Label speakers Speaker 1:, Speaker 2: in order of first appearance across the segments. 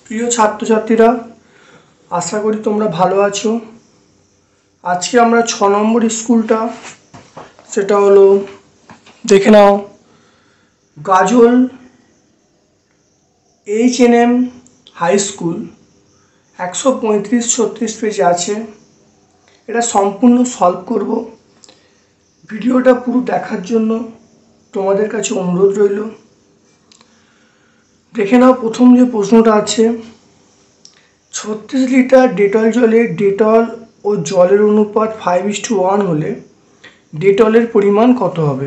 Speaker 1: প্রিয় ছাত্রছাত্রীরা, আশা করি তোমরা ভালো আছো। আজকে আমরা 6 নম্বর স্কুলটা, সেটা হলো দেখে নাও গাজল H&M হাই স্কুল, 135-36 পেজে আছে। এটা সম্পূর্ণ সলভ করব। ভিডিওটা পুরো দেখার জন্য তোমাদের কাছে অনুরোধ রইল। দেখে নাও প্রথম যে প্রশ্নটা আছে, 36 লিটার ডেটল জলে ডেটল ও জলের অনুপাত 5:1 হলে ডেটলের পরিমাণ কত হবে?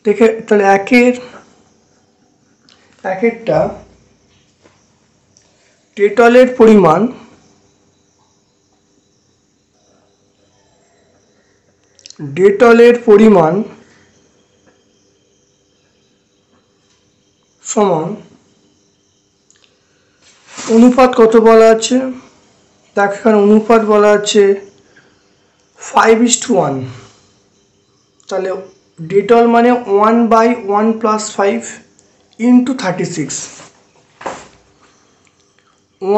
Speaker 1: দেখে তাহলে একেরটা ডেটলের পরিমাণ সমান অনুপাত কত বলা আছে? দেখ এখানে অনুপাত বলা আছে 5:1। তাহলে ডেটল মানে 1/1 + 5 × 36,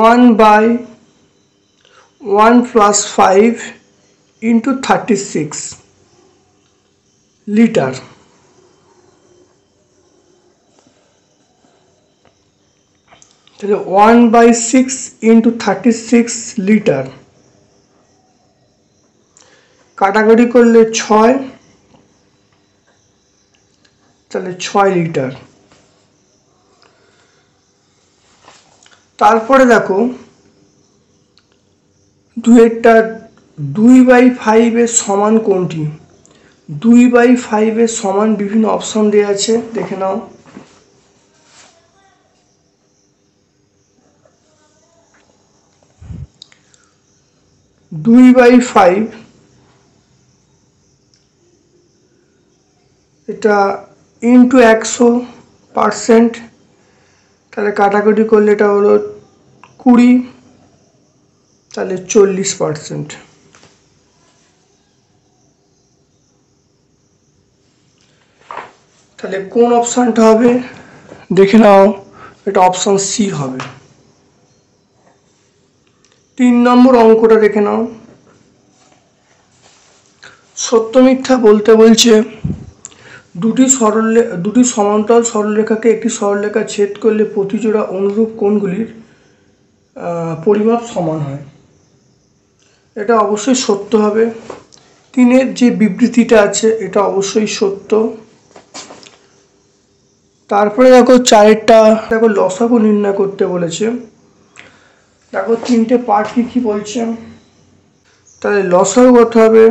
Speaker 1: 1/1 + 5 × 36 লিটার। তাহলে 1/6 × 36 লিটার, কাটাকাটি করলে 6, তাহলে 6 লিটার। তারপরে দেখো দুইয়েরটা 2/5 এর সমান কোনটি? 2/5 এর সমান বিভিন্ন অপশন দেওয়া আছে, দেখে নাও। দুই বাই ফাইভ এটা ইন্টু 100%, তাহলে কাটাকুটি করলে এটা হলো 20, তাহলে 40%। তাহলে কোন অপশানটা হবে? দেখে নাও, এটা অপশান সি হবে। 3 নম্বর অঙ্কটা দেখে নাও। সত্য মিথ্যা বলতে বলছে দুটি সমান্তরাল সরলরেখাকে একটি সরলরেখা ছেদ করলে প্রতিজোড়া অনুরূপ কোণগুলির পরিমাপ সমান হয়। এটা অবশ্যই সত্য হবে। 3-এর যে বিবৃতিটা আছে এটা অবশ্যই সত্য। তারপরে দেখো 4-এরটা, দেখো লসাগু নির্ণয় করতে বলেছে। দেখো 3টে পার্ট কি বলছে। তাহলে লসাগু কত হবে?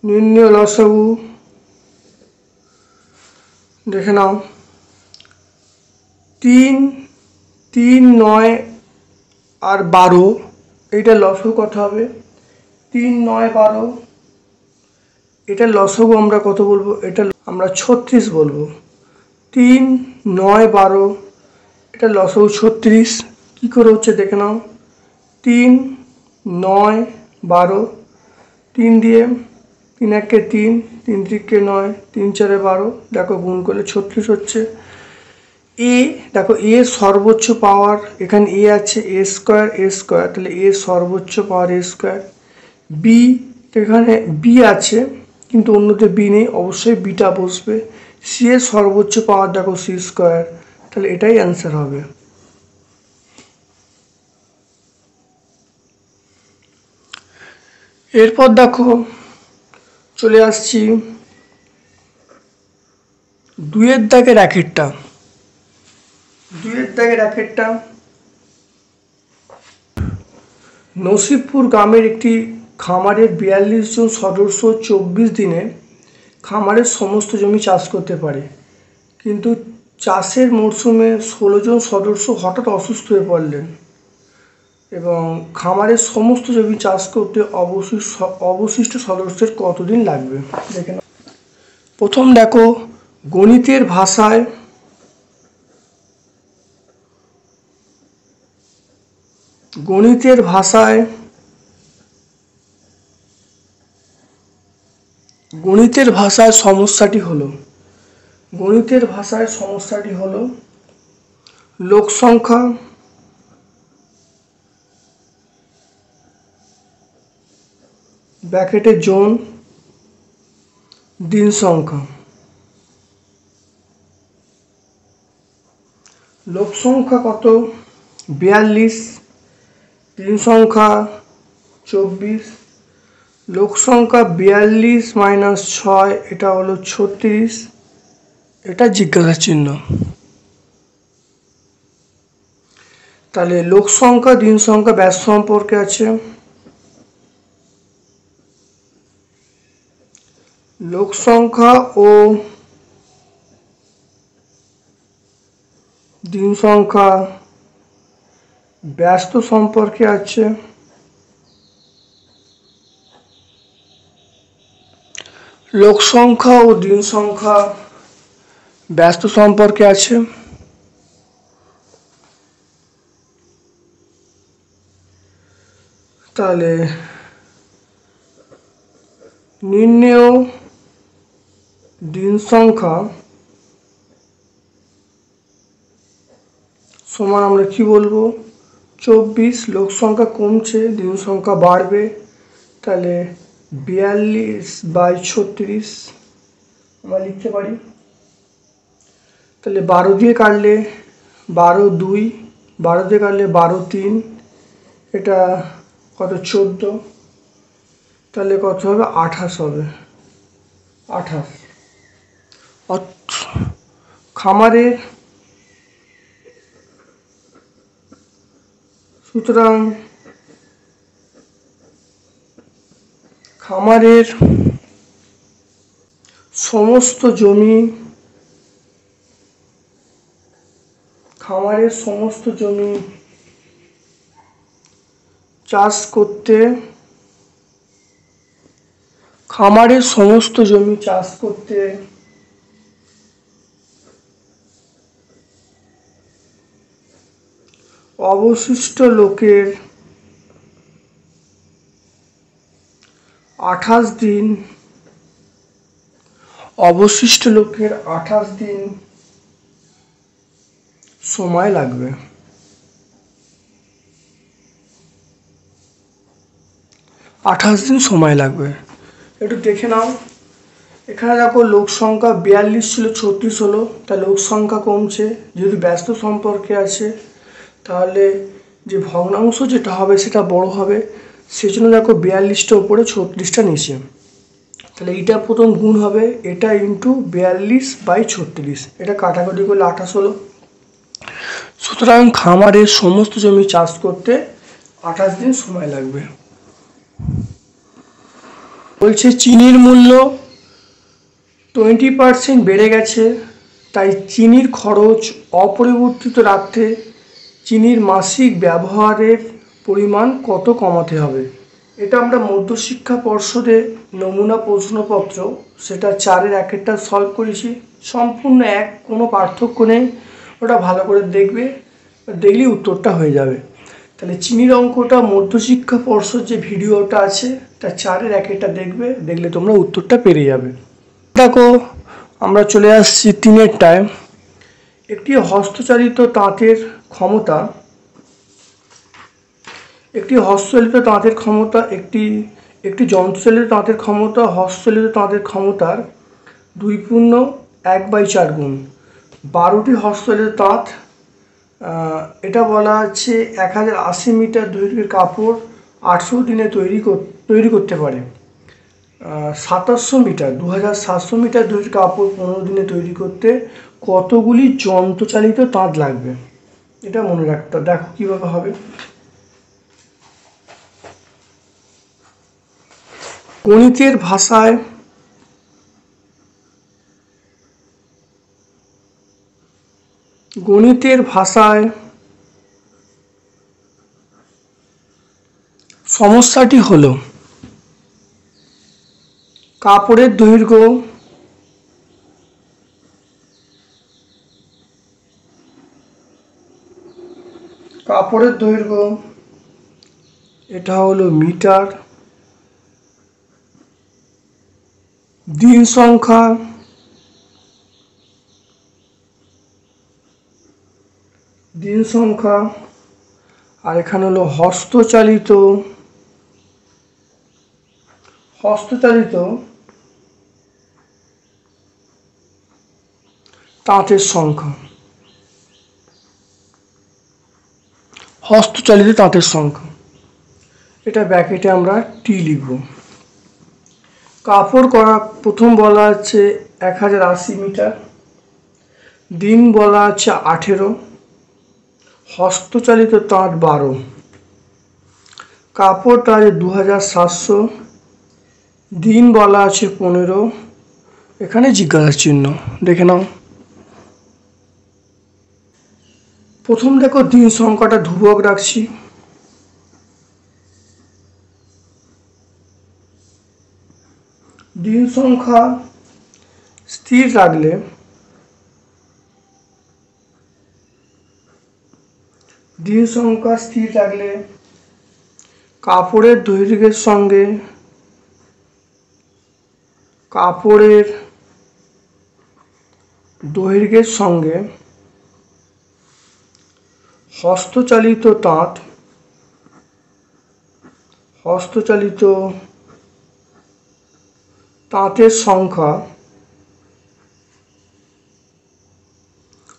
Speaker 1: নির্ণয় লসাগু দেখে নাও। 3, 9 আর 12, এইটা লসাগু কত হবে? 3, 9, 12। এটা লসাগু আমরা কত বলবো? এটা আমরা 36 বলবো। 3, 9, 12, এটা লসাগু 36। কি করে হচ্ছে দেখে নাও। 3, 9, 12, 3 দিয়ে 3 1-এ 3, 3 3-এ 9, 3 4-এ 12, দেখো গুণ করলে 36 হচ্ছে। এ দেখো এ সর্বোচ্চ পাওয়ার, এখানে এ আছে a স্কোয়ার, তাহলে এ সর্বোচ্চ পাওয়ার a স্কোয়ার। বি, এখানে বি আছে কিন্তু অন্যতে বি নেই, অবশ্যই বিটা বসবে। সি এর সর্বোচ্চ পাওয়ার দেখো সি স্কোয়ার, তাহলে এটাই অ্যান্সার হবে। এরপর দেখো চলে আসছি 2-এর দাগের র্যাকেটটা। 2-এর দাগের র্যাকেটটা, নসিবপুর গ্রামের একটি খামারের 42 জন সদস্য 24 দিনে খামারের সমস্ত জমি চাষ করতে পারে, কিন্তু চাষের মরশুমে 16 জন সদস্য হঠাৎ অসুস্থ হয়ে পড়লেন এবং খামারের সমস্ত জমি চাষ করতে অবশিষ্ট সদস্যের কতদিন লাগবে? দেখে নাও। প্রথম দেখো গণিতের ভাষায় গণিতের ভাষায় সমস্যাটি হলো লোক সংখ্যা ব্র্যাকেটে জন দিন সংখ্যা। লোক সংখ্যা কত? 42, দিন সংখ্যা 24। লোক সংখ্যা 42 মাইনাস 6, এটা হলো 36, এটা জিজ্ঞাসা চিহ্ন। তাহলে লোক সংখ্যা দিন সংখ্যা ব্যাস সম্পর্কে আছে। লোক সংখ্যা ও দিন সংখ্যা ব্যস্ত সম্পর্কে আছে। লোক সংখ্যা ও দিন সংখ্যা ব্যস্ত সম্পর্কে আছে। তাহলে নির্ণেয় দিন সংখ্যা সমান আমরা কি বলবো? 24, লোক সংখ্যা কমছে দিন সংখ্যা বাড়বে, তাহলে 42/36 আমরা লিখতে পারি। তাহলে 12 দিয়ে কাটলে 12×2, 12 দিয়ে কাটলে 12×3, এটা কত? 14, তাহলে কত হবে? 28 হবে। 28 খামারের, সুতরাং খামারের সমস্ত জমি চাষ করতে অবশিষ্ট লোকের 28 দিন সময় লাগবে। একটু দেখে নাও, এখানে দেখো লোক সংখ্যা 42 ছিল, 36 হলো, তা লোক সংখ্যা কমছে, যেহেতু ব্যস্ত সম্পর্কে আছে তাহলে যে ভগ্নাংশ যেটা হবে সেটা বড় হবে, সেজন্য দেখো 42টা উপরে 36টা নিচে। তাহলে এইটা প্রথম গুণ হবে, এটা ইন্টু 42/36, এটা কাটাকাটি করলে 28 হলো। সুতরাং খামারের সমস্ত জমি চাষ করতে 28 দিন সময় লাগবে। বলছে চিনির মূল্য 20% বেড়ে গেছে, তাই চিনির খরচ অপরিবর্তিত রাখতে চিনির মাসিক ব্যবহারের পরিমাণ কত কমাতে হবে? এটা আমরা মধ্যশিক্ষা পর্ষদে নমুনা প্রশ্নপত্র, সেটা 4-এর 1-এরটা সলভ করেছি, সম্পূর্ণ এক, কোনো পার্থক্য নেই। ওটা ভালো করে দেখবে, দেখলেই উত্তরটা হয়ে যাবে। তাহলে চিনির অঙ্কটা মধ্যশিক্ষা পর্ষদ যে ভিডিওটা আছে তা 4-এর 1-এরটা দেখলে তোমরা উত্তরটা পেরে যাবে। দেখো আমরা চলে আসছি 3-এরটায়। একটি হস্তচালিত তাঁতের ক্ষমতা, একটি যন্ত্রচালিত তাঁতের ক্ষমতা হস্তচালিত তাঁতের ক্ষমতার 2.1/4 গুণ। 12টি হস্তচালিত তাঁত, এটা বলা আছে 1080 মিটার দৈর্ঘ্যের কাপড় 800 দিনে তৈরি করতে পারে। 2700 মিটার দৈর্ঘ্যের কাপড় 15 দিনে তৈরি করতে কতগুলি যন্ত্রচালিত তাঁত লাগবে? এটা মনে রাখতে হবে। দেখো কিভাবে হবে। গণিতের ভাষায় সমস্যাটি হলো কাপড়ের দৈর্ঘ্য এটা হলো মিটার। দিন সংখ্যা, আর এখানে হলো হস্তচালিত তাঁতের সংখ্যা। হস্তচালিত তাঁতের সংখ্যা, এটা ব্র্যাকেটে আমরা টি লিখব। কাপড় করা প্রথম বলা আছে 1080 মিটার, দিন বলা আছে 18, হস্তচালিত তাঁত 12, কাপড়টা আছে 2700, দিন বলা আছে 15, এখানে জিজ্ঞাসা চিহ্ন দেখে নাও। প্রথম দেখো দিন সংখ্যাটা ধ্রুবক রাখছি, দিন সংখ্যা স্থির রাখলে কাপড়ের দৈর্ঘ্যের সঙ্গে হস্তচালিত তাঁতের সংখ্যা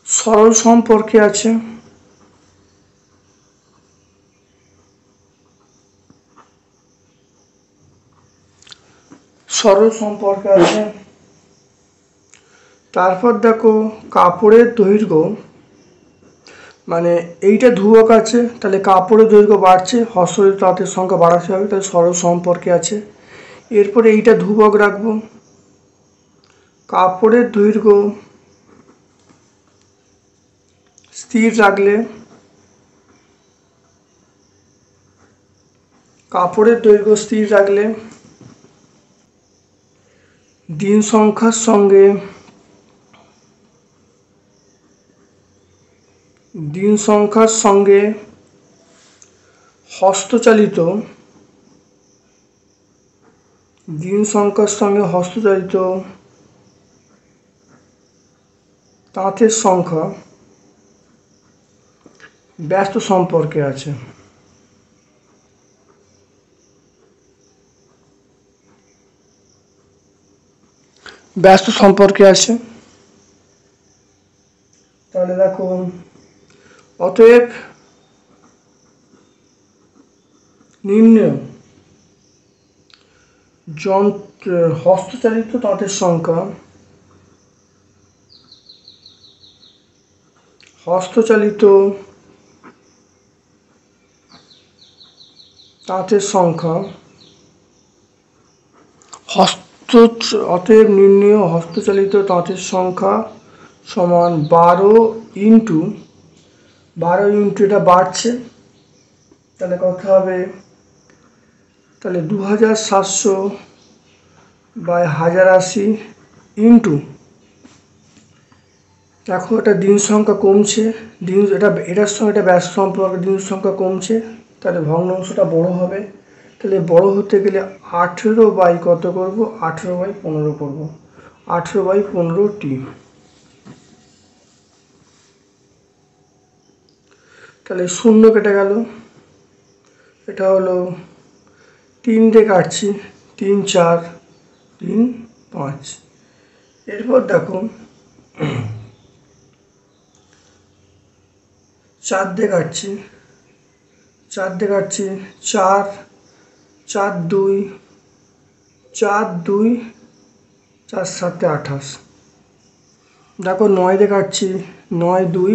Speaker 1: সরল সম্পর্কে আছে। তারপর দেখো কাপড়ের দৈর্ঘ্য, মানে এইটা ধ্রুবক আছে, তাহলে কাপড়ের দৈর্ঘ্য বাড়ছে, হস্তচালিত তাঁতের সংখ্যা বাড়াতে হবে, তাহলে সরল সম্পর্কে আছে। এরপরে এইটা ধ্রুবক রাখবো, কাপড়ের দৈর্ঘ্য স্থির রাখলে দিন সংখ্যার সঙ্গে হস্তচালিত তাঁতের সংখ্যা ব্যস্ত সম্পর্কে আছে। তাহলে দেখো, অতএব নির্ণয় হস্তচালিত তাঁতের সংখ্যা অতএব নির্ণয় হস্তচালিত তাঁতের সংখ্যা সমান 12 ইন্টু এটা বাড়ছে, তাহলে কত হবে, তাহলে 2700 বাই 1080 ইন্টু, দেখো এটা দিন সংখ্যা কমছে, এটার সঙ্গে এটা ব্যস্ত সম্পর্ক, দিন সংখ্যা কমছে, তাহলে ভগ্নাংশটা বড় হবে, তাহলে বড় হতে গেলে 18 বাই কত করব, 18 বাই 15 করব, 18 বাই 15 টি। তাহলে শূন্য কেটে গেল, এটা হলো 3 দিয়ে কাটছি, 3 4 3 5। এরপর দেখো 4 দিয়ে কাটছি, 4 4 2 4 2 4 7 28। দেখো 9 দিয়ে কাটছি, 9 2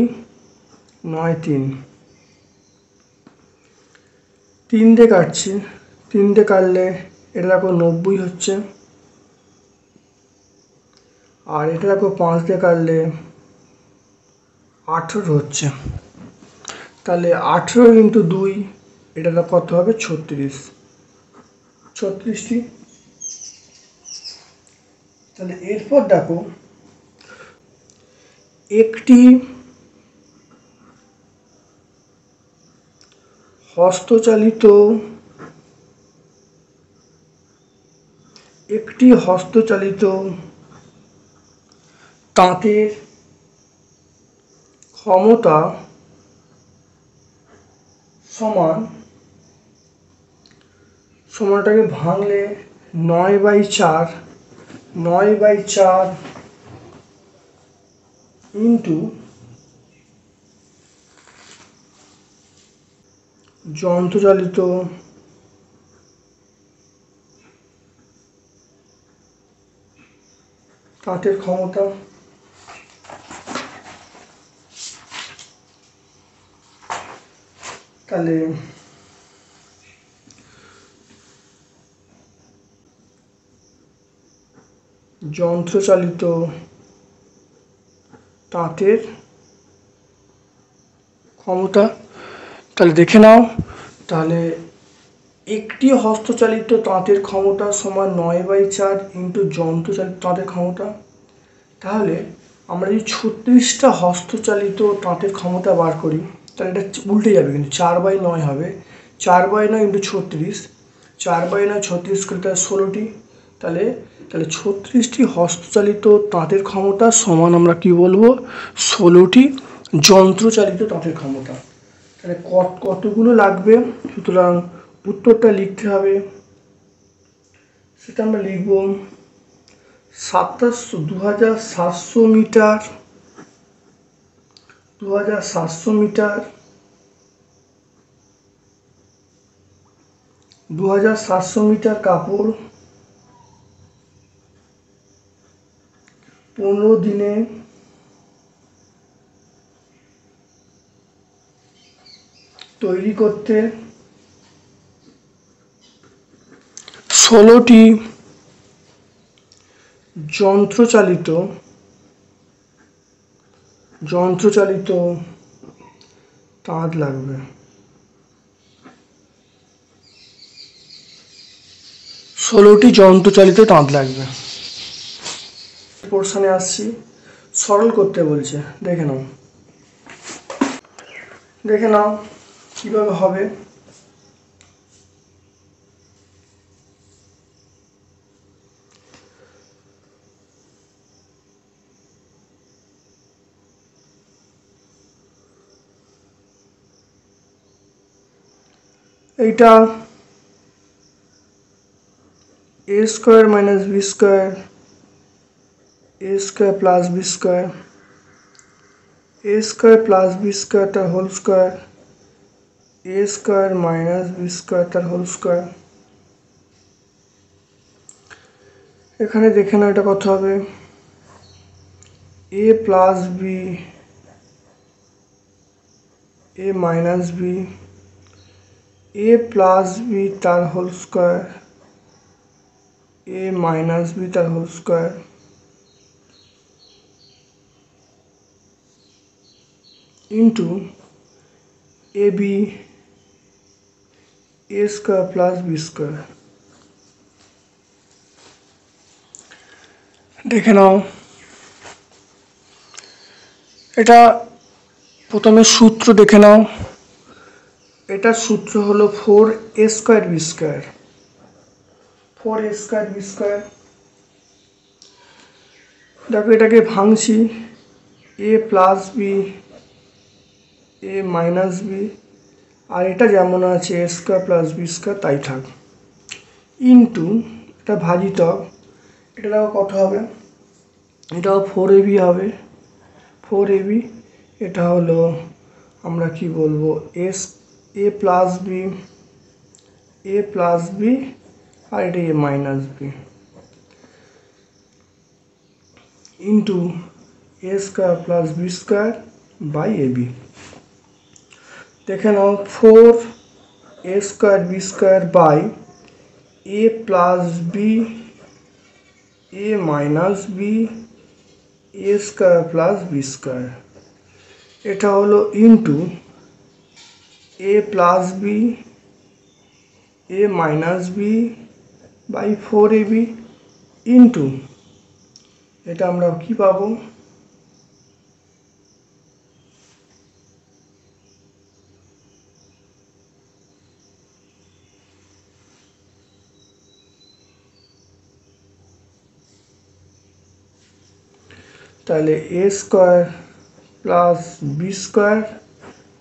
Speaker 1: 9 3। 3 দিয়ে কাটছি, 3 দিয়ে কাটলে এটা দেখো 90 হচ্ছে, আর এটা দেখো 5 দিয়ে কাটলে 18 হচ্ছে, তাহলে 18 ইন্টু 2, এটা কত হবে, 36টি। তাহলে এরপর দেখো একটি হস্তচালিত একটি হস্তচালিত তাঁতের ক্ষমতা সমান, সমানটাকে ভাঙলে 9/4 ইন্টু যন্ত্রচালিত তাঁতের ক্ষমতা, তাহলে যন্ত্রচালিত তাঁতের ক্ষমতা, তাহলে দেখে নাও, তাহলে একটি হস্তচালিত তাঁতের ক্ষমতা সমান 9/4 ইন্টু যন্ত্রচালিত তাঁতের ক্ষমতা। তাহলে আমরা যদি 36টা হস্তচালিত তাঁতের ক্ষমতা বার করি, তাহলে এটা উল্টে যাবে, কিন্তু 4/9 হবে। 4/9 ইন্টু 36, 4/9 36 করে তাহলে 16টি। তাহলে 36টি হস্তচালিত তাঁতের ক্ষমতা সমান আমরা কি বলবো, 16টি যন্ত্রচালিত তাঁতের ক্ষমতা। তাহলে কতগুলো লাগবে, সুতরাং উত্তরটা লিখতে হবে, সেটা আমরা লিখব 2700 মিটার, 2700 মিটার, 2700 মিটার কাপড় 15 দিনে তৈরি করতে 16টি যন্ত্রচালিত তাঁত লাগবে। 16টি যন্ত্রচালিত তাঁত লাগবে। পোর্শনে আসছি, সরল করতে বলছে, দেখে নাও কিভাবে হবে। এইটা a square minus B square, a square plus B square, a square plus B square তার whole square, a square minus B square তার হোল স্কোয়ার। এখানে দেখে নাও এটা কত হবে, a plus B, a minus B, a plus B তার whole square, a minus B তার whole square into A B, a square plus B square. দেখে নাও, এটা প্রথমে সূত্র দেখে নাও, এটার সূত্র হলো 4a square B square, 4a square B square. দেখো এটাকে ভাঙছি, a plus B, a minus B, আর এটা যেমন আছে a square plus B square তাই থাক, ইন্টু এটা ভাজিতক, এটা দেখো কত হবে, এটাও 4ab হবে, 4ab। এটা হলো আমরা কি বলবো, a plus B, a plus B, আর এটা a minus B into a square plus B square by ab। দেখে নাও 4a square B square by a plus B, a minus B, a square plus B square. এটা হলো into a plus B, a minus B by 4ab into এটা আমরা কি পাবো, তাহলে A square plus B square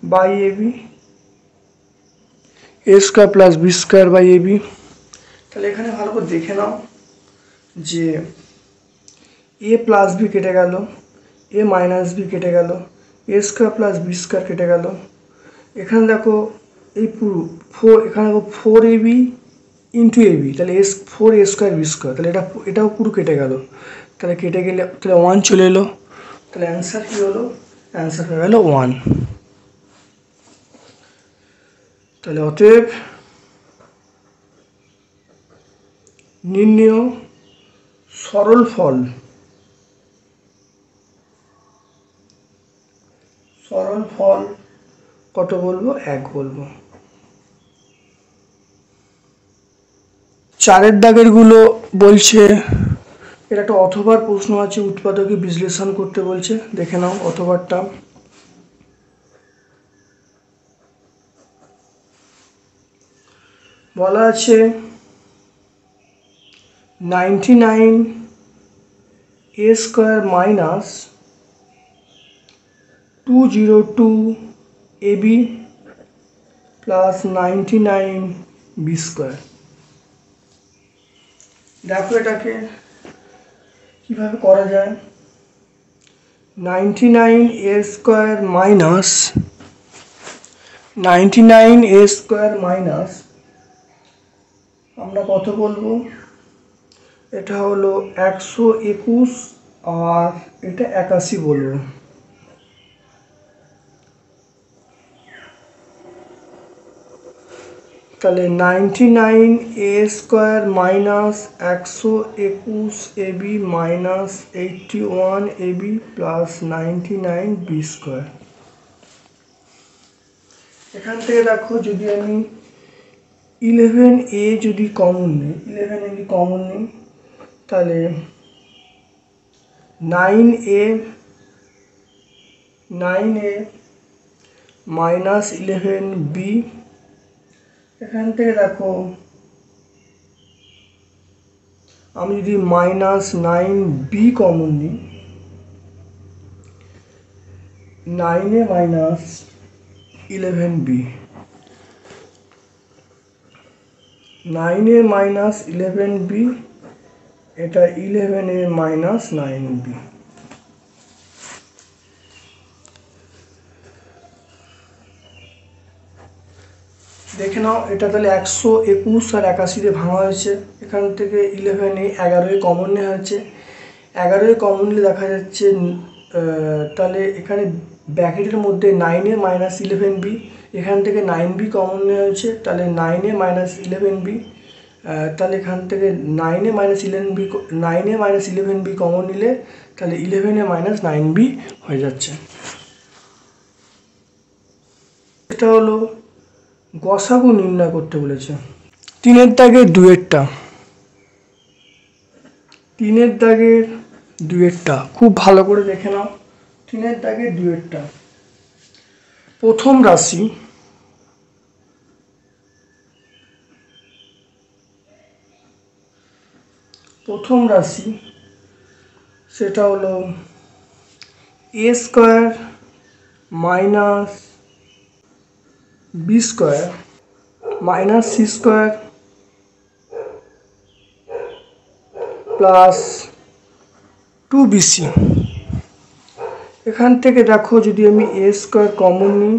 Speaker 1: by AB, A square plus B square by AB. তাহলে এখানে ভালো করে দেখে নাও যে এ প্লাস বি কেটে গেল, এ মাইনাস বি কেটে গেল, এ স্কোয়ার প্লাস বি স্কোয়ার কেটে গেল। এখানে দেখো এই পুরো এখানে দেখো 4ab ইন্টু এবি, তাহলে ফোর এ স্কোয়ার বি স্কোয়ার, তাহলে এটাও পুরো কেটে গেল। তাহলে কেটে গেলে তাহলে 1 চলে এলো। তাহলে অ্যান্সার কী হলো? অ্যান্সার হয়ে গেল 1। তাহলে অতএব নির্ণেয় সরল ফল, সরল ফল কত বলবো? 1 বলবো। 4 দাগের গুলো বলছে এটা একটা অথবার প্রশ্ন আছে, উৎপাদকে বিশ্লেষণ করতে বলছে। দেখে নাও অথবারটা। বলা আছে 99 a square minus 202 ab plus 99 b square. দেখো এটাকে কিভাবে করা যায়। 99 a square minus 99 a square minus আমরা কত বলবো? এটা হলো 121 আর এটা 81 বলবো। তাহলে 99 a square minus 121 ab minus 81 ab plus 99 b square. এখান থেকে দেখো যদি আমি 11a যদি কমন নিই, 11a কমন নিই, তাহলে 9a মাইনাস 11b। এখান থেকে দেখো আমি যদি মাইনাস 9b কমন নিই, 9a minus 11b, 9a minus 11b, এটা 11a মাইনাস 9b। দেখে নাও এটা তাহলে 121 আর 81 দিয়ে ভাঙা হয়েছে। এখান থেকে 11 11 কমন নেওয়া হয়েছে। 11 কমন নিলে দেখা যাচ্ছে তাহলে এখানে ব্র্যাকেটের মধ্যে 9a মাইনাস 11b, এখান থেকে 9b কমন নেওয়া হয়েছে, তাহলে 9a মাইনাস 11b। তাহলে এখান থেকে 9a মাইনাস 11b কমন নিলে তাহলে 11a মাইনাস 9b হয়ে যাচ্ছে। এটা হলো গসাগু নির্ণয় করতে বলেছে। 3 দাগের 2 3 দাগের 2 খুব ভালো করে দেখে নাও। 3 দাগের 2 প্রথম রাশি সেটা হলো a square minus B square minus C square plus 2bc। এখান থেকে দেখো যদি আমি a স্কোয়ার কমন নিই,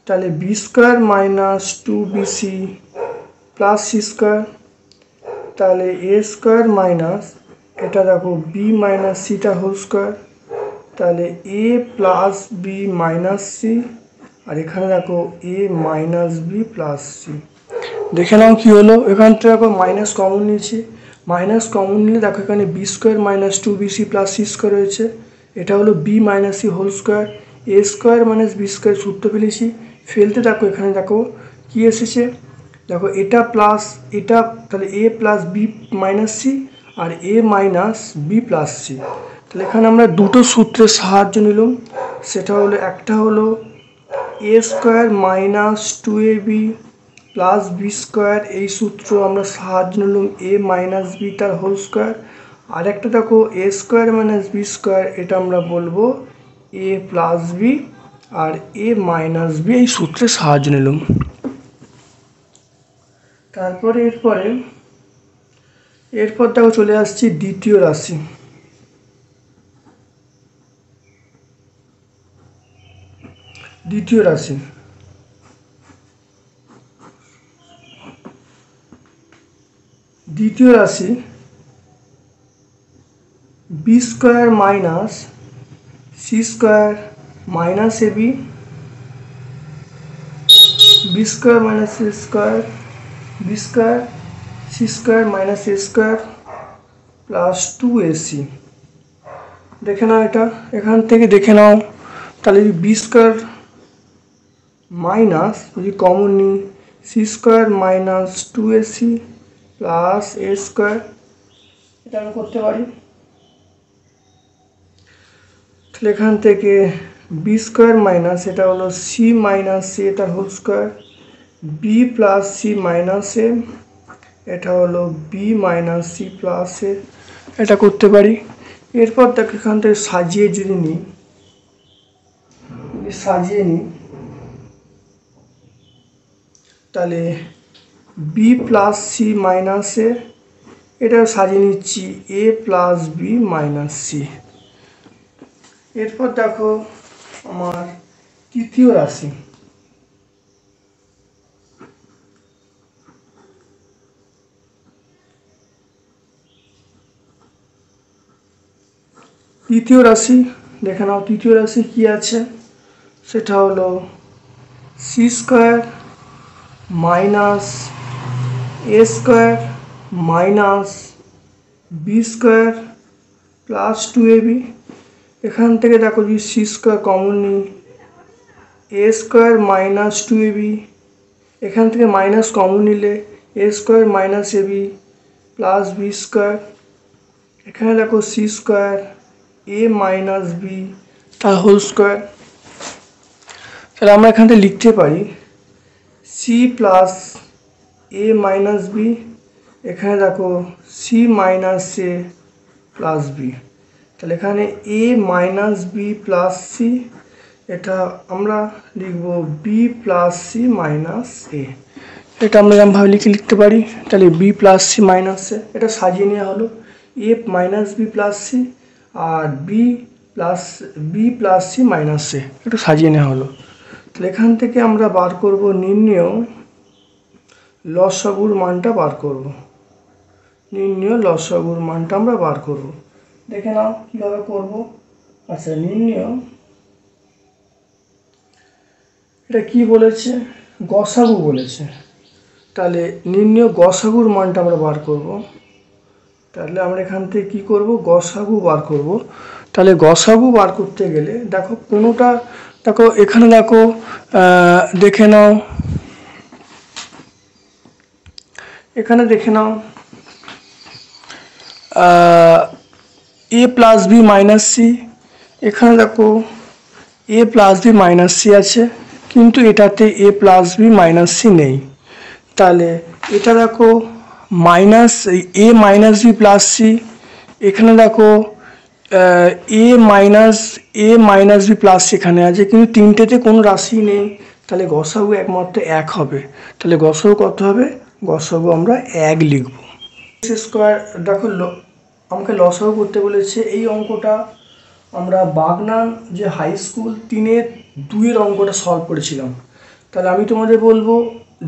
Speaker 1: তাহলে B square minus 2bc plus C square, তাহলে a স্কোয়ার মাইনাস এটা দেখো বি মাইনাস সিটা হোল স্কোয়ার, তাহলে a plus B minus C, আর এখানে দেখো a minus B plus C. দেখে নাও কি হলো। এখান থেকে দেখো মাইনাস কমন নিয়েছি, মাইনাস কমন নিলে দেখো এখানে B square minus 2bc plus C square রয়েছে, এটা হলো B minus C whole square. A square minus B square সূত্র ফেলেছি, ফেলতে দেখো এখানে দেখো কি এসেছে, দেখো এটা প্লাস এটা, তাহলে এ plus B minus C R A minus B plus C. তাহলে এখানে আমরা দুটো সূত্রের সাহায্য নিলাম, সেটা হলো একটা হলো A square minus 2ab plus B square, এই সূত্র আমরা সাহায্য নিলাম এ মাইনাস বি তার হোল স্কোয়ার, আর একটা দেখো A square minus B square, এটা আমরা বলবো এ প্লাস বি, আর এ মাইনাস বি এই সূত্রে সাহায্য নিলাম। তারপরে এরপর দেখো চলে আসছি দ্বিতীয় রাশি। দ্বিতীয় রাশি B square minus C square minus A B, B square minus C square, B square C square minus A square plus 2ac। দেখে নাও, এটা এখান থেকে দেখে নাও, তাহলে বি স্কোয়ার মাইনাস যদি কমন নিই C square minus 2ac plus A square, এটা আমি করতে পারি। তাহলে এখান থেকে বি স্কোয়ার মাইনাস এটা হলো সি মাইনাস এ তার whole square, B plus C minus A, এটা হলো B minus C plus A, এটা করতে পারি। এরপর দেখো এখান থেকে সাজিয়ে যদি নিই, তাহলে B plus C minus A, এটা সাজিয়ে নিচ্ছি এ প্লাস বি মাইনাস সি। এরপর দেখো আমার তৃতীয় রাশি। তৃতীয় রাশি দেখে নাও, তৃতীয় রাশি কি আছে, সেটা হলো C square minus A square minus B square plus 2ab। এখান থেকে দেখো যদি সি স্কোয়ার কমন নিই এ স্কোয়ার মাইনাস 2ab, এখান থেকে মাইনাস কমন নিলে A square minus ab plus B square, এখানে দেখো C square A minus B তার হোল স্কোয়ার। তাহলে আমরা এখান থেকে লিখতে পারি C plus A minus B, এখানে দেখো C minus A plus B, তাহলে এখানে A minus B plus C, এটা আমরা লিখব B plus C minus A, এটা আমরা এরকমভাবে লিখতে পারি। তাহলে B plus C minus A, এটা সাজিয়ে নেওয়া হলো এ মাইনাস বি প্লাস সি আর বি প্লাস সি মাইনাস এ, একটু সাজিয়ে নেওয়া হলো। তাহলে এখান থেকে আমরা বার করব নির্ণেয় লসাগুর মানটা বার করব, নির্ণেয় লসাগুর মানটা আমরা বার করব। দেখে নাও কীভাবে করব। আচ্ছা, নির্ণেয় এটা কি বলেছে, গসাগু বলেছে, তাহলে নির্ণেয় গসাগুর মানটা আমরা বার করব। তাহলে আমরা এখান থেকে কী করব, গসাগু বার করব। তাহলে গসাগু বার করতে গেলে দেখো কোনোটা, দেখো এখানে দেখো দেখে নাও, এখানে দেখে নাও এ প্লাস বি মাইনাস সি, এখানে দেখো এ প্লাস বি মাইনাস সি আছে, কিন্তু এটাতে এ প্লাস বি মাইনাস সি নেই। তাহলে এটা দেখো মাইনাস এ মাইনাস বি প্লাস সি, এখানে দেখো এ মাইনাস বি প্লাস সি এখানে আছে, কিন্তু তিনটেতে কোনো রাশি নেই, তাহলে গসাগু একমাত্র 1 হবে। তাহলে গসাগু কত হবে, গসাগু আমরা 1 লিখব। স্কোয়ার দেখো আমাকে লসাগু করতে বলেছে, এই অঙ্কটা আমরা বাগনান যে হাই স্কুল 3-2 অঙ্কটা সলভ করেছিলাম। তাহলে আমি তোমাদের বলবো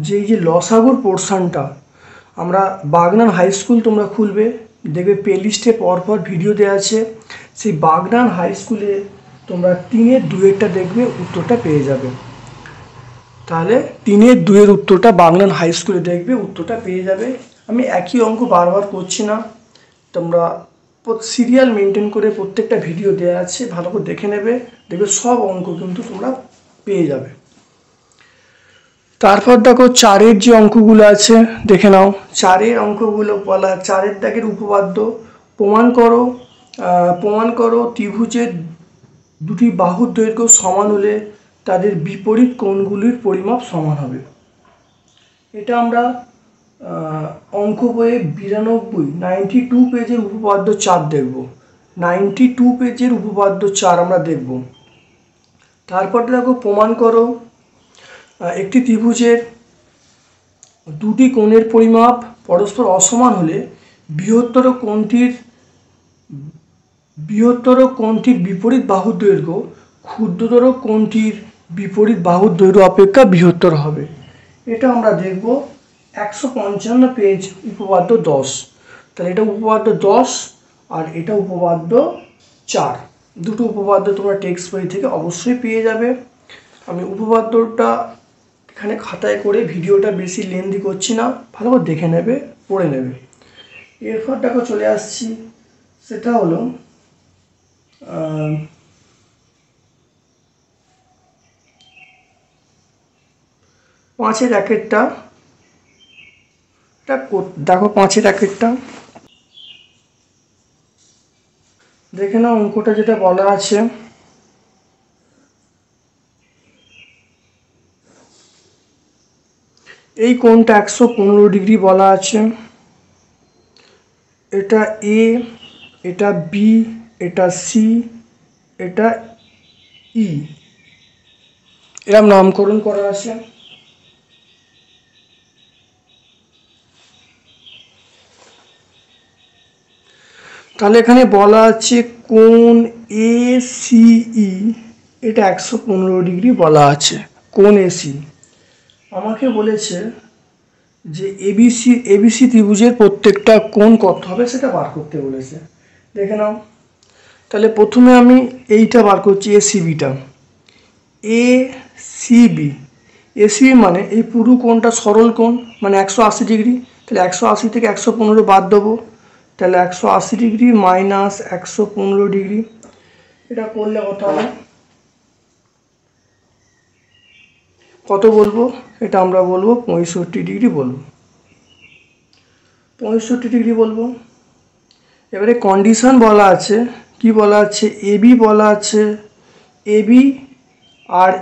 Speaker 1: যে এই যে লসাগুর পোর্শনটা আমরা বাগনান হাই স্কুল তোমরা খুলবে, দেখবে প্লেলিস্টে পরপর ভিডিও দেওয়া আছে, সেই বাগনান হাই স্কুলে তোমরা 3-2 দেখবে, উত্তরটা পেয়ে যাবে। তাহলে 3-2 উত্তরটা বাগনান হাই স্কুলে দেখবে, উত্তরটা পেয়ে যাবে। আমি একই অঙ্ক বারবার করছি না, তোমরা সিরিয়াল মেনটেন করে প্রত্যেকটা ভিডিও দেওয়া আছে, ভালো করে দেখে নেবে, দেখবে সব অঙ্ক কিন্তু তোমরা পেয়ে যাবে। তারপর দেখো 4-এর যে অঙ্কগুলো আছে দেখে নাও। 4-এর অঙ্কগুলো বলা 4-এর দাগের উপপাদ্য প্রমাণ করো ত্রিভুজের দুটি বাহুর দৈর্ঘ্য সমান হলে তাদের বিপরীত কোণগুলির পরিমাপ সমান হবে। এটা আমরা অঙ্ক বইয়ে 92 পেজের উপপাদ্য 4 দেখব। 92 পেজের উপপাদ্য 4 আমরা দেখব। তারপর দেখো প্রমাণ করো একটি ত্রিভুজের দুটি কোণের পরিমাপ পরস্পর অসমান হলে বৃহত্তর কোণটির বিপরীত বাহুর দৈর্ঘ্য ক্ষুদ্রতর কোণটির বিপরীত বাহুর দৈর্ঘ্য অপেক্ষা বৃহত্তর হবে। এটা আমরা দেখব 155 পেজ উপপাদ্য 10। তাহলে এটা উপপাদ্য 10 আর এটা উপপাদ্য 4। দুটো উপপাদ্য তোমরা টেক্সট বই থেকে অবশ্যই পেয়ে যাবে। আমি উপপাদ্যটা এখানে খাতায় করে ভিডিওটা বেশি লেন্দি করছি না, ভালো করে দেখে নেবে, পড়ে নেবে। এরপর দেখো চলে আসছি, সেটা হলো 5-এর একেরটা। দেখো 5-এর একেরটা দেখে নাও। অঙ্কটা যেটা বলা আছে, এই কোণটা 115 ডিগ্রি বলা আছে। এটা এ, এটা বি, এটা সি, এটা ই, এরকম নামকরণ করা আছে। তাহলে এখানে বলা আছে কোণ এ সি ই, এটা 115 ডিগ্রি বলা আছে কোণ এসি। আমাকে বলেছে যে এবিসি ত্রিভুজের প্রত্যেকটা কোণ কত হবে সেটা বার করতে বলেছে। দেখে নাও। তাহলে প্রথমে আমি এইটা বার করছি, এসিবিটা। এসিবি মানে এই পুরো কোণটা সরল কোণ, মানে 180 ডিগ্রি। তাহলে 180 থেকে 115 বাদ দেবো, তাহলে 180 ডিগ্রি মাইনাস 115 ডিগ্রি। এটা করলে কত বলবো? এটা আমরা বলবো 65 ডিগ্রি বলবো, 65 ডিগ্রি বলবো। এবারে কন্ডিশন বলা আছে, কি বলা আছে? এবি বলা আছে, এবি আর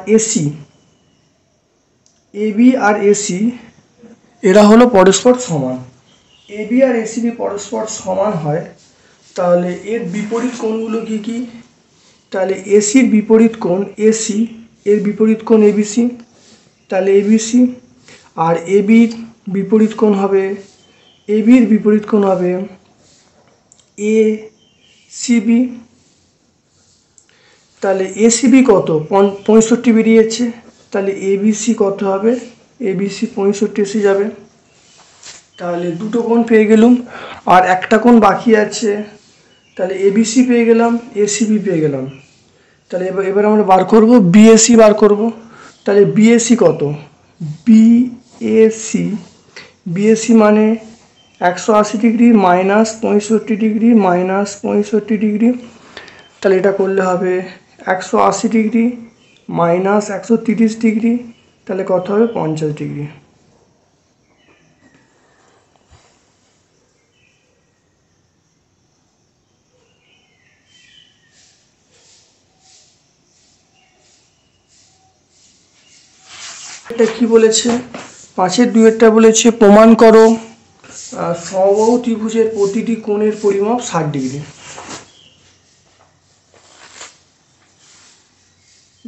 Speaker 1: এসি এরা হলো পরস্পর সমান। এবি আর এসি পরস্পর সমান হয়, তাহলে এর বিপরীত কোণগুলো কি কি? তাহলে এসির বিপরীত কোণ এসি, এর বিপরীত কোণ এবিসি, তাহলে এবিসি। আর এবির বিপরীত কোণ হবে, এবির বিপরীত কোণ হবে এ সিবি। তাহলে এসিবি কত? 65 বেরিয়েছে। তাহলে এবিসি কত হবে? এবিসি 65 এসে যাবে। তাহলে দুটো কোণ পেয়ে গেলাম, আর একটা কোণ বাকি আছে। তাহলে এবিসি পেয়ে গেলাম, এসিবি পেয়ে গেলাম। তাহলে এবার আমরা বার করব বিএসি বার করব। তাহলে বিএসি কত? বিএসি মানে 180 degree minus 65 degree minus 65 degree. তাহলে এটা করলে হবে 180 ডিগ্রি মাইনাস 130 ডিগ্রি, তাহলে কত হবে? 50 ডিগ্রি। এটা কি বলেছে? 5-এর 2-এরটা বলেছে প্রমাণ করো সমবাহু ত্রিভুজের প্রতিটি কোণের পরিমাপ 60 ডিগ্রি।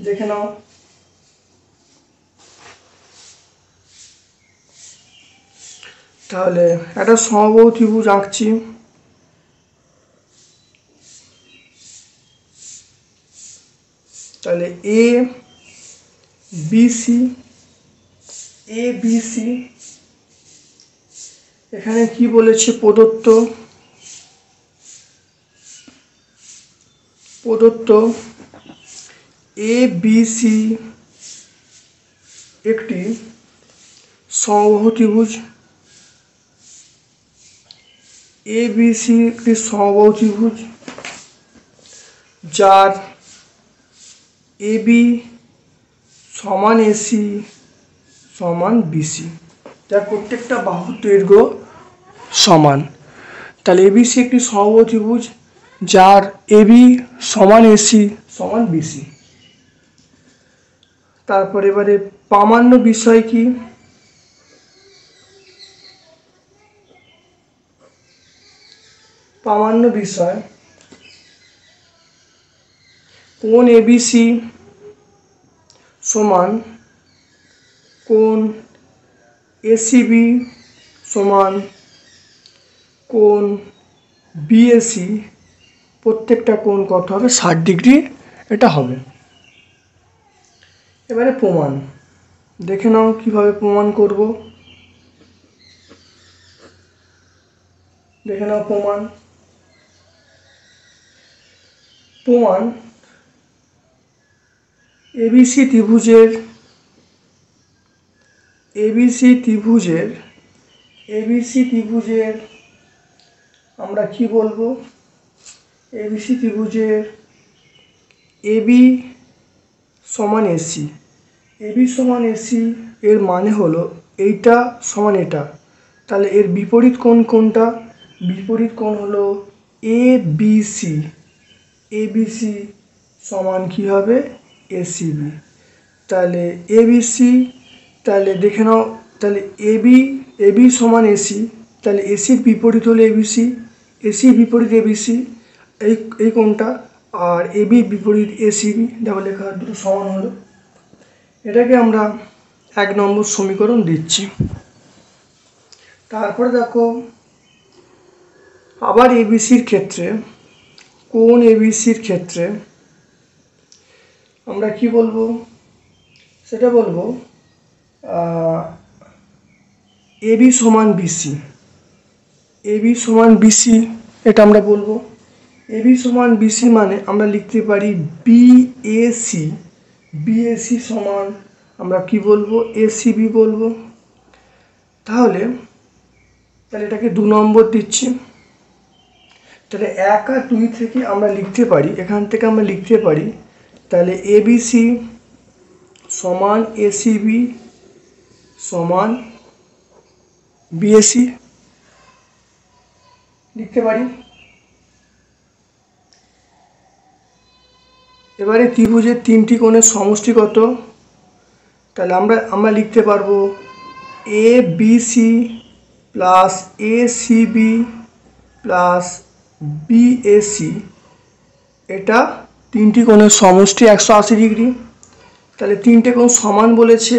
Speaker 1: দেখে নাও। তাহলে একটা সমবাহু ত্রিভুজ আঁকছি। তাহলে এ বিসি, এখানে কি বলেছে? প্রদত্ত এ বিসি একটি সমবাহু ত্রিভুজ। এবিসি একটি সমবাহু ত্রিভুজ যার এবি সমান এসি সমান বিসি, যার প্রত্যেকটা বাহুর দৈর্ঘ্য সমান। তাহলে এবিসি একটি সমবাহু ত্রিভুজ যার এবি সমান এসি সমান বিসি। তারপরে এবারে প্রামাণ্য বিষয় কি? প্রামাণ্য বিষয় কোণ এবিসি সমান কোণ এসিবি সমান কোণ বিএসি, প্রত্যেকটা কোণ কত হবে? 60 ডিগ্রি এটা হবে। এবারে প্রমাণ দেখে নাও কিভাবে প্রমাণ করব। দেখে নাও প্রমাণ এবিসি ত্রিভুজের আমরা কি বলবো? এবিসি ত্রিভুজের এবি সমান এসি, এর মানে হলো এইটা সমান এটা, তাহলে এর বিপরীত কোণ কোনটা? বিপরীত কোণ হলো এবিসি সমান কি হবে? এসিবি। তাহলে এবিসি, তাহলে দেখে নাও, তাহলে এবি সমান এসি, তাহলে এসির বিপরীত হলো এসির বিপরীত এবিসি, এই কোণটা, আর এবি বিপরীত এসিবি, দেখো লেখা দুটো সমান হলো। এটাকে আমরা 1 নম্বর সমীকরণ দিচ্ছি। তারপরে দেখো আবার এবিসির ক্ষেত্রে, কোণ এবিসির ক্ষেত্রে আমরা কি বলবো? সেটা বলবো এবি সমান বিসি, এটা আমরা বলবো। এবি সমান বিসি মানে আমরা লিখতে পারি বিএসি সমান আমরা কি বলবো? এসিবি বলবো। তাহলে এটাকে 2 নম্বর দিচ্ছি। তাহলে 1 আর 2 থেকে আমরা লিখতে পারি, এখান থেকে আমরা লিখতে পারি, তাহলে এবিসি সমান এসিবি সমান বিএসি লিখতে পারি। এবারে ত্রিভুজের 3টি কোণের সমষ্টি কত? তাহলে আমরা লিখতে পারবো ABC plus ACB plus BAC, এটা 3টি কোণের সমষ্টি 180 ডিগ্রি। তাহলে 3টে কোণ সমান বলেছে,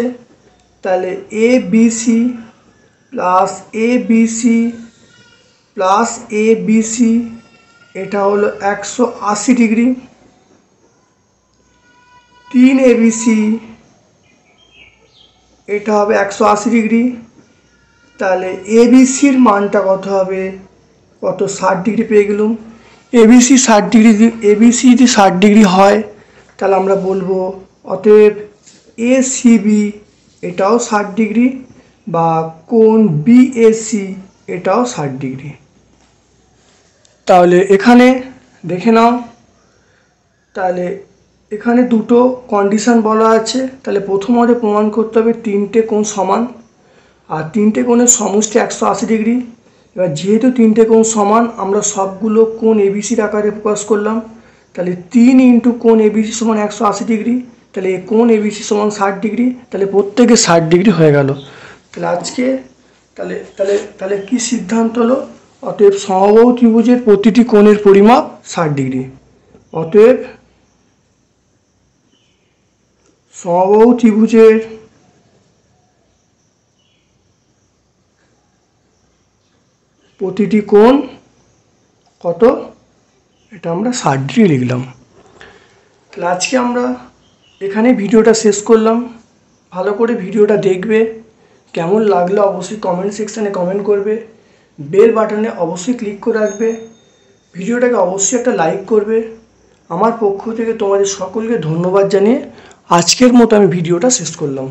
Speaker 1: তাহলে এবিসি প্লাস এবিসি এটা হলো 180 ডিগ্রি। 3 এবিসি এটা হবে 180 ডিগ্রি। তাহলে এবিসির মানটা কত হবে? 60 ডিগ্রি পেয়ে গেলাম। এবিসি যদি 60 ডিগ্রি হয়, তাহলে আমরা বলবো অতএব এসিবি এটাও 60 ডিগ্রি বা কোণ বিএসি এটাও 60 ডিগ্রি। তাহলে এখানে দেখে নাও, তাহলে এখানে দুটো কন্ডিশন বলা আছে। তাহলে প্রথমত প্রমাণ করতে হবে 3টে কোণ সমান, আর 3টে কোণের সমষ্টি 180 ডিগ্রি। এবার যেহেতু 3টে কোণ সমান, আমরা সবগুলো কোণ এবিসির আকারে প্রকাশ করলাম। তাহলে 3 ইন্টু কোণ এবিসি সমান 180 ডিগ্রি, তাহলে কোণ এবিসি সমান 60 ডিগ্রি, তাহলে প্রত্যেকে 60 ডিগ্রি হয়ে গেল। তাহলে আজকে তাহলে কি সিদ্ধান্ত হলো? অতএব সমবাহু ত্রিভুজের প্রতিটি কোণের পরিমাপ 60 ডিগ্রি। অতএব সমবাহু ত্রিভুজের প্রতিটি কোণ কত? এটা আমরা 60 ডিগ্রি লিখলাম। তাহলে আজকে আমরা এখানে ভিডিওটা শেষ করলাম। ভালো করে ভিডিওটা দেখবে, কেমন লাগলো অবশ্যই কমেন্ট সেকশানে কমেন্ট করবে, বেল বাটনে অবশ্যই ক্লিক করে রাখবে, ভিডিওটাকে অবশ্যই একটা লাইক করবে। আমার পক্ষ থেকে তোমাদের সকলকে ধন্যবাদ জানিয়ে আজকের মতো আমি ভিডিওটা শেষ করলাম।